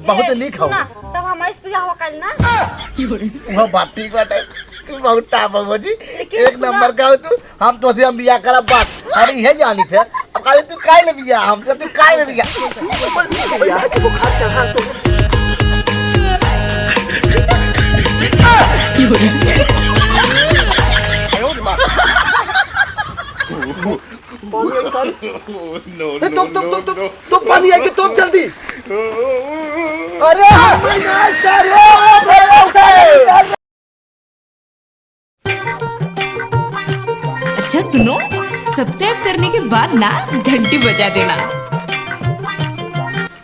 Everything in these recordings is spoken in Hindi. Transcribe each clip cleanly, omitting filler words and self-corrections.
बहुत नहीं खाओ तब हम इस बियाह कल ना वो बात ठीक बात है। तू बहुत टाप हो जी, एक नंबर का हो तू। हम तो से हम बियाह करब बात अरे ये जानी थे। अब काले तू काहे ले बियाह हमसे, तू काहे ले बियाह बियाह के बुखार चढ़ा तो तुम पानी आएगी तुम जल्दी। अरे अच्छा सुनो, सब्सक्राइब करने के बाद ना घंटी बजा देना।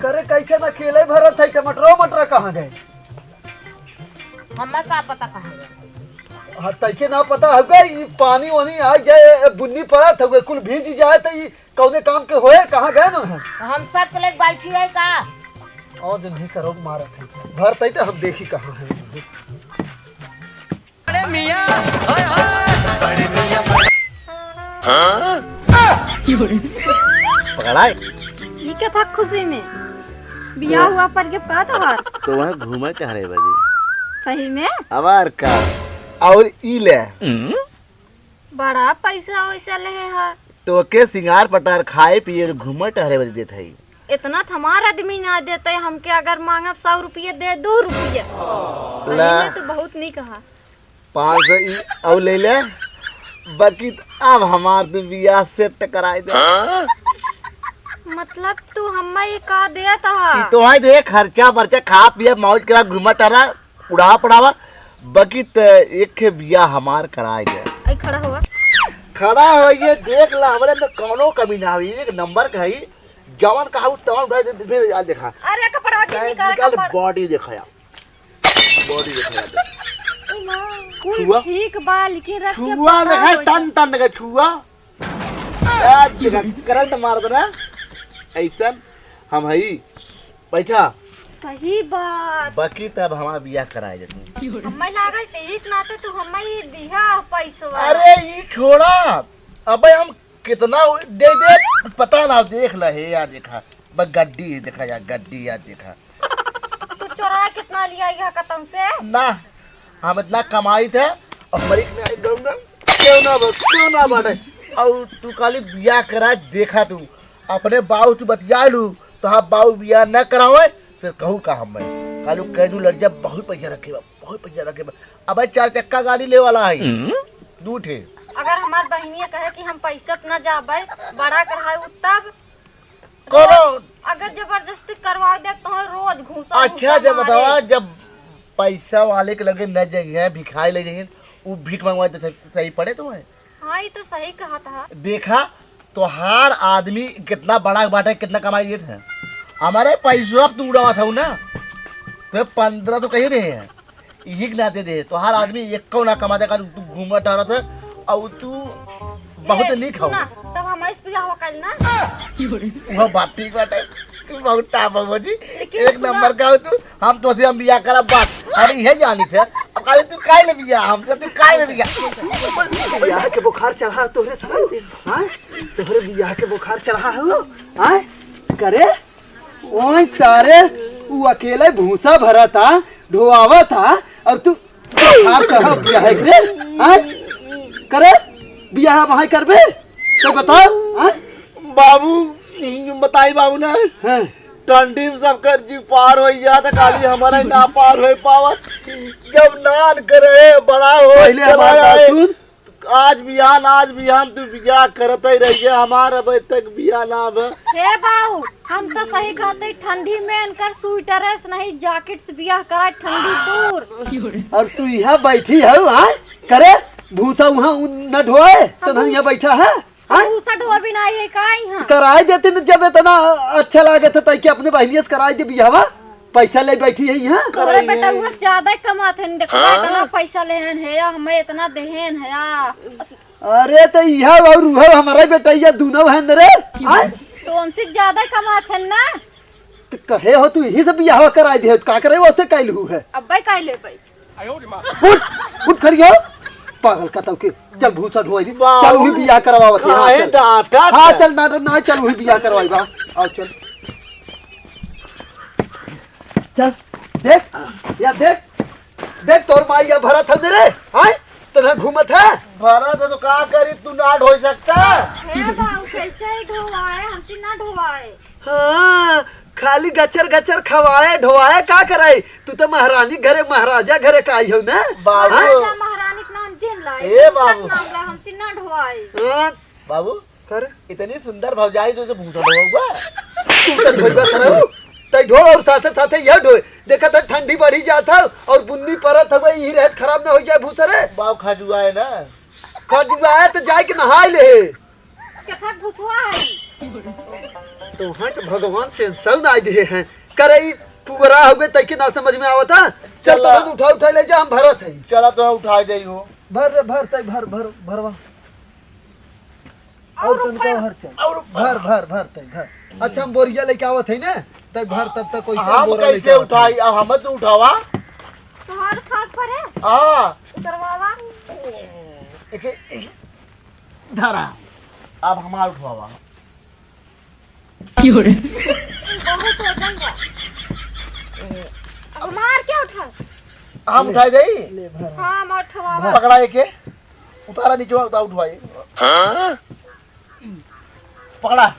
करे कैसे ना खेले भरत है। टमाटर कहाँ गए? हमें का पता कहाँ गए? हाँ तैके ना पता होगा। ये पानी वानी आ जाए बुन्नी पड़त होगा कुल भीज जाए तो ये कौने काम के होए कहाँ गए ना? हम सब चले बैठी है का और दिन भी सरोग मारत है भरत है तो हम देखी कहाँ है। बड़े मियां ओए बड़े मियां पकड़ा ये क्या था खुशी में बियाह हुआ पर के पता है तो वहाँ घूमा कहाँ रहे बजी सही में अबार का और ई ले बड़ा पैसा वैसा ले है तो के सिंगार पटार खाए पिए घूमा टहरे बजे देते है। इतना हमारा आदमी ना देते हमके अगर मांगब 100 रुपये दे 2 रुपये तो बहुत नहीं कहा 500 और ले ले बाकी अब हमार तू बियाह सेट कराई दे। मतलब तू हमें ये का देता है तो है दे खर्चा बर्चा खा पिया मौज करा घूमा टहरा उड़ा पड़ावा बाकी एक के बियाह हमार कराई दे। आई खड़ा हुआ हो ये देख ला हमरे में कोनो कमी ना हुई। एक नंबर का है जवान का तमाम देखा अरे कपड़ा निकाल बॉडी देखा बॉडी देखा छुआ ठीक बा लेकिन रख के छुआ देखा टन का छुआ करंट मार देना ऐसा हम हई बैठा सही बात बाकी तब हमारा बियाह कराए जाते हमें लागल ते एक नाते तू हमें ये दिया पैसा अरे ये छोड़ा अबे हम कितना दे पता ना देख ले है यार देखा बस गड्डी देखा यार गड्डी यार देखा तू चोरा कितना लिया यह कसम से ना हम इतना कमाई थे और हमारी क्यों ना बाटे और तू खाली बियाह करा देखा तू अपने बाऊ तू बतिया लू तो हाँ बाऊ बियाह न करावे फिर कहूँ का हम कालू कह दू लड़जा बहुत पैसा रखे अब 4 चक्का गाड़ी ले वाला है दू ठे। अगर हमार बहनिया कहे कि हम पैसा न जाबे बड़ा कराए तब करो अगर जबरदस्ती करवा दे तो रोज घूसा अच्छा जब बतावा जब पैसा वाले के लगे न जाइए भिखारी ले जाइए वो भीख मंगवाए तो सही पड़े तो है। हाँ ये तो सही कहा था देखा तो हर आदमी कितना बड़ा बाटा कितना कमाई दिए थे हमारे पैसा अब तू उड़ावा था ना तो 15 तो कहीं दे एक नाते दे तो हर आदमी एक को ना कमा देगा तू घूमा टहरा था और तू बहुत नहीं खाओ तब हम इस बियाह कल ना वो बात ठीक बात है। तू बहुत टाप हो जी, एक नंबर का हो तू। हम तो से हम बियाह करब बात अरे ये जानी थे। अब काले तू काहे ले बियाह हमसे, तू काहे ले बियाह बियाह के बुखार चढ़ा तोहरे सारा हां तोहरे बियाह के बुखार चढ़ा हो हां करे ओए सारे वो अकेले भूसा भरा था ढोआवा था और तू बुखार चढ़ा बियाह करे हां करे बियाह वहां करबे तो बता हां बाबू बताई बाबू ना ठंडी में सब कर जी पार हो जाता काली हमारा ना पार हो पावत जब नान करे बड़ा हो आज बियान तू बियाह करते रहिए हमारा अभी तक बियाह ना हे बाऊ हम तो सही कहते ठंडी में इनकर स्वेटर नहीं जैकेट से बियाह करा ठंडी दूर और तू यहाँ बैठी है करे भूसा वहाँ न ढोए तो यहाँ बैठा है भूसा ढोआ भी नहीं है का यहाँ कराए देते न जब इतना अच्छा लगे था ताकि अपने बहनिया से कराए दे बियाहवा पैसा ले बैठी है यहाँ तोरे बेटा वो ज्यादा कमाते हैं देखो इतना पैसा लेहन है या हमें इतना देहन है या अरे तो यह और वह हमारा बेटा ये दोनों है रे तो उनसे ज्यादा कमाते हैं ना तो कहे हो तू यही से बियाह कराए दे का करे वैसे कैलू है अब भाई काई ले भाई उठ उठ करियो पागल का के चल भूसा ढोई चल वही बियाह करवावत है डाटा हां चल ना चल वही बियाह करवाई बा आओ चल चल देख या देख देख तोर माई या भरा था रे हाय तना घूमत है भरा तो का करी तू ना ढो सकता हे बाबू कैसे ही ढोवाए हमसे ना ढोवाए। हाँ खाली गचर गचर खवाए ढोवाए का कराई तू तो महारानी घरे महाराजा घरे का आई हो ना बाबू राजा महारानी का नाम जिन लाए ए बाबू। नाम ला हमसे ना ढोवाए। हाँ, बाबू कर इतनी सुंदर भौजाई तो भूसा ढोगा तू तो ढोइबा सरऊ तै ढो और साथे साथे यह ढोए देखा था ठंडी बढ़ी जाता और बुन्नी परत हो गई रहत खराब ना हो जाए भूसरे बाबू खजुआ है ना खजुआ है तो जाए के नहाई ले कथा भुसवा है तो हाँ तो भगवान से सब ना दिए हैं करे पुगरा हो गए तै के ना समझ में आवता चल चला। तुरंत उठा ले जा हम भरत है चला तो उठा दे हो भर भर तै भर भर भरवा और तुमको हर चल और भर भर भर तै भर अच्छा हम बोरिया लेके आवत है ना तै भर तब तक कोई हम कैसे उठाई अब हम तो उठावा तोहर खाक पर है हाँ उतरवावा। एक धरा अब हमारा उठवावा बहुत वजन बा। अब मार के उठा। हम उठाई दे ले भर हाँ मैं उठवावा। पकड़ा एक उतारा नीचे उठवाई पकड़ा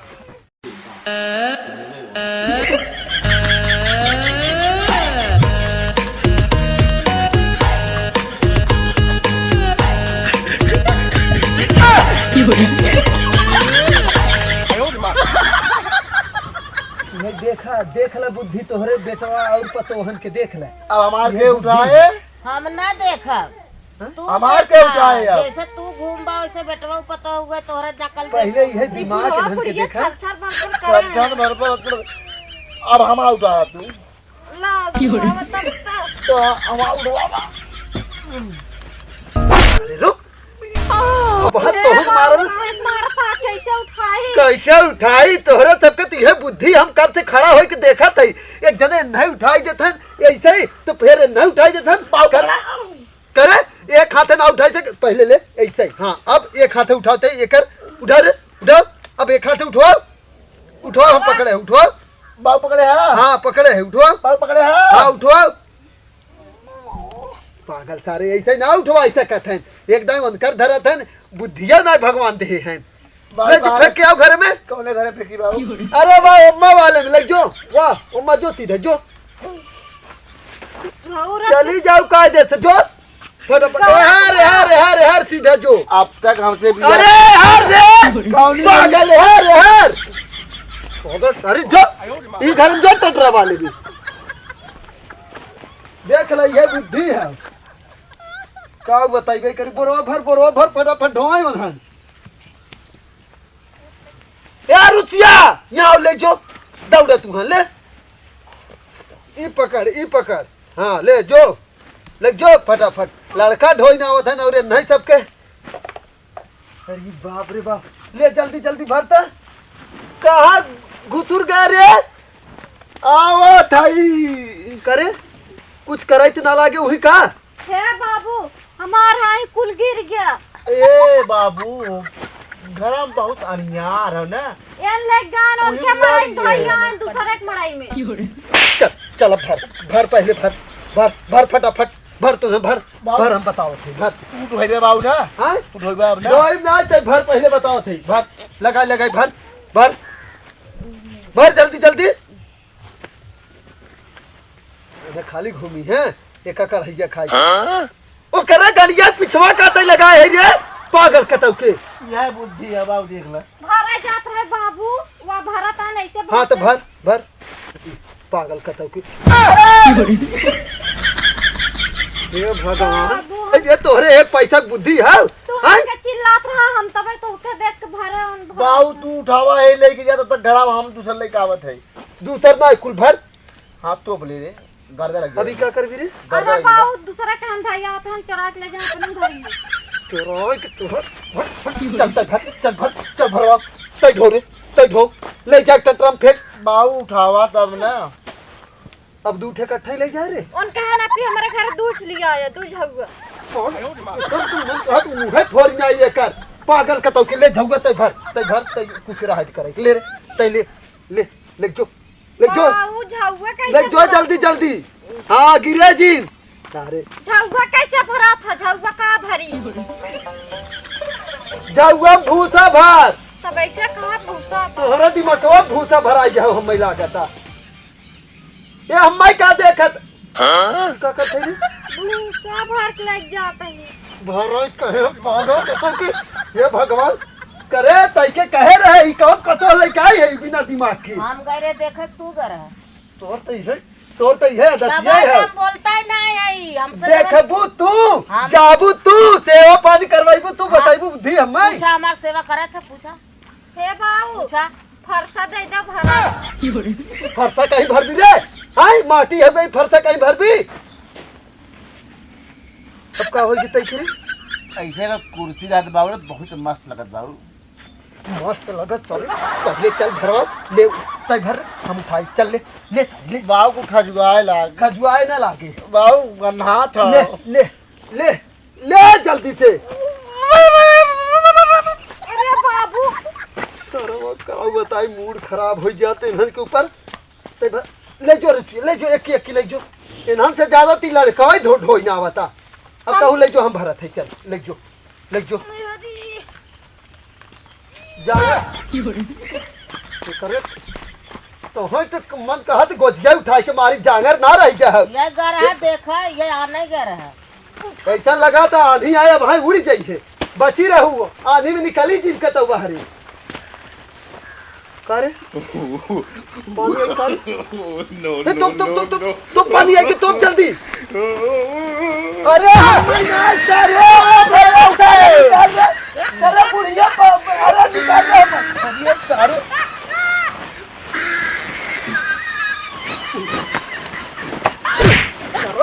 ये देखा देख ले बुद्धि तोहरे बेटवा और पतोहन के देख ले अब हमारे के उठाए हम ना देखब तू हमार के देखा, उठाए अब। जैसे तू घूमबा वैसे बेटवा पता हुआ तोहरा नकल पहले यह दिमाग ढंग के देखा छर छर बन चल भर पर अब हमारा उठाया तू ला तब तो हमारा उठवावा अरे रुक अब हाथ तो हम मारल मार पा कैसे उठाई। कैसे उठाई तोहरा सबके तो यह बुद्धि हम कब से खड़ा होके देखा था एक जने नहीं उठाई देथन ऐसे ही तो फिर नहीं उठाई देथन कर करे एक हाथ ना उठाई से पहले ले ऐसे ही हाँ अब एक हाथ उठाते एक उठा रे उठाओ अब एक हाथ उठवाओ उठवाओ हम पकड़े उठवाओ बाबू पकड़े है हाँ पकड़े है उठवाओ बाबू पकड़े है हाँ उठवाओ पागल सारे ऐसे ना उठवा ऐसा कहते हैं एकदम अनकर धरत है बुद्धिया ना भगवान दे हैं ले जी फेंक के आओ घर में कौने घरे फेंकी बाबू अरे वाह उम्मा वाले में ले जो वाह उम्मा जो सीधे जो चली जाओ कायदे से जो फटाफट हर सीधे जो अब तक हमसे भी अरे हर रे पागल हर पागल अरे जो ये घर में जो टटरा वाले भी देख ले ये बुद्धि है का बताई गई करी बोरवा भर फटाफट ढोए वहां यार रुचिया यहाँ ले जो दौड़ा तू हाँ ले ई पकड़ हाँ ले जो फटाफट लड़का ढोई ना होता ना और नहीं सबके अरे बाप रे बाप ले जल्दी जल्दी भरता कहाँ घुसुर गए रे आओ थाई करे कुछ करे तो ना लागे वही का हे बाबू हमारा हाई कुल गिर गया। ए बाबू गरम बहुत अनियार है ना एन ले गान और के मड़ाई ढोई गान दूसरे एक मड़ाई में चल चल अब भर पहले भर फटाफट भर तुझे भर हम बताओ थे भर तू ढोइबे बाबू ना हाँ तू ढोइबे अब ना ढोई ना ते भर पहले बताओ थे भर लगाई भर जल्दी खाली घूमी है एक कढ़ैया खाई ओ करे गड़िया पिछवा काटे लगाए है रे पागल कतौ के यह बुद्धि है बाबू देख ले भरा जात है बाबू वा भरत आन ऐसे हाँ तो भर पागल कतौ के हे भगवान ये तोहरे एक पैसा की बुद्धि है तू के चिल्लात रहा हम तबे तो के देख के भरे उन बाबू तू उठावा है लेके जा तब तक घरा हम दूसर लेके आवत है दूसर ना कुल भर हाथ तो बोले रे गर्दा लग अभी क्या कर भी रे अरे बाबू दूसरा काम था या हम चुरा के ले जा अपने घर में चोरों के तोहर चल भरवा तै ढो ले जा टटरम फेंक बाबू उठावा तब ना अब दूठे इकट्ठा ले जा रे उन कहा ना कि हमारे घर दूध लिया है दूध झगुआ तू मुंह फोड़ ना ये कर पागल कतौ के ले झौगा तै भर कुछ राहत करे ले रे तै ले जो ले जो बाबू झौवा ले कैसे जो जल्दी जल्दी। हाँ गिरे जी अरे झौवा कैसे भरा था? झौवा का भरी? जाऊआ भूसा भर तब ऐसे कहा भूसा तोहरा दिमागवा भूसा भराई जाओ हम लागता ये हम्माई का देखत का करते रे भूसा भर के लग जाता है। भरो कहे पागल तो कि हे भगवान करे तैके कहे रहे ई कौन कतो लइकाई है बिना दिमाग की हम गए देखे तू गए रहा तोर तो ये दतिया है बोलता ही नहीं है हमसे देखबू तू हम- जाबू तू सेवा पानी करवाइबू तू बताइबू बुद्धि हम्माई पूछा हमार सेवा करे थे पूछा हे बाबू पूछा फरसा दे दो भरा। फरसा कहीं भर दी रे हाय माटी है गई फरसा कहीं भर भी अब का हो जितै खरी ऐसे का कुर्सी रहत बाबू बहुत मस्त लगत बाबू। मस्त लगत चल पहले चल घरवा ले तय घर हम उठाई चल ले ले ले बाबू को खजुआए लाग खजुआए ना लागे बाबू गन्हा था। ले ले ले ले जल्दी से अरे बाबू सरवा का बताई मूड खराब हो जाते इन्हन के ऊपर तय घर ले जो रुचि ले जो एक ले जो इन्हन से ज्यादा ती लड़का ढो ढोई ना आवता अब कहूँ ले जो हम भरत है चल ले जो जा करे तो हो तो मन कहत गोदिया उठा के मारी जांगर ना रह गया है ये गए रहा देखा ये आने गए रहा ऐसा लगा था आंधी आया भाई उड़ जाइए बची रहू आंधी में निकली जिनका तो बाहर करे पानी आई करे तुम पानी आई कि तुम जल्दी अरे अरे बुढ़िया अरे निकाल अरे सारे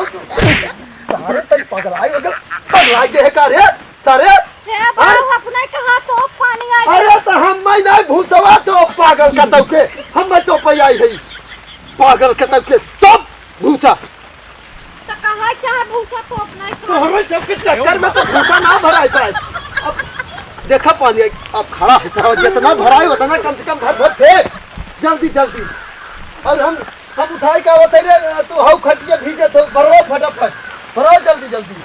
सारे तक पगलाई के है कार्य सारे हे बाबू अपना कहा तो पानी आ गया। अरे तो हम मैं नहीं भूसवा तो पागल कतौ के हम मैं तो पई आई है पागल कतौ के तब भूसा तो कहा चाहे भूसा तो अपना तो हमें सबके चक्कर में तो भूसा ना भराई पाए अब देखा पानी आई अब खड़ा है सारा जितना भराई उतना कम से कम भर फेंक जल्दी जल्दी और हम उठाई का बता रे तू हाउ खटिया भीजे तो भरो फटाफट भरो जल्दी जल्दी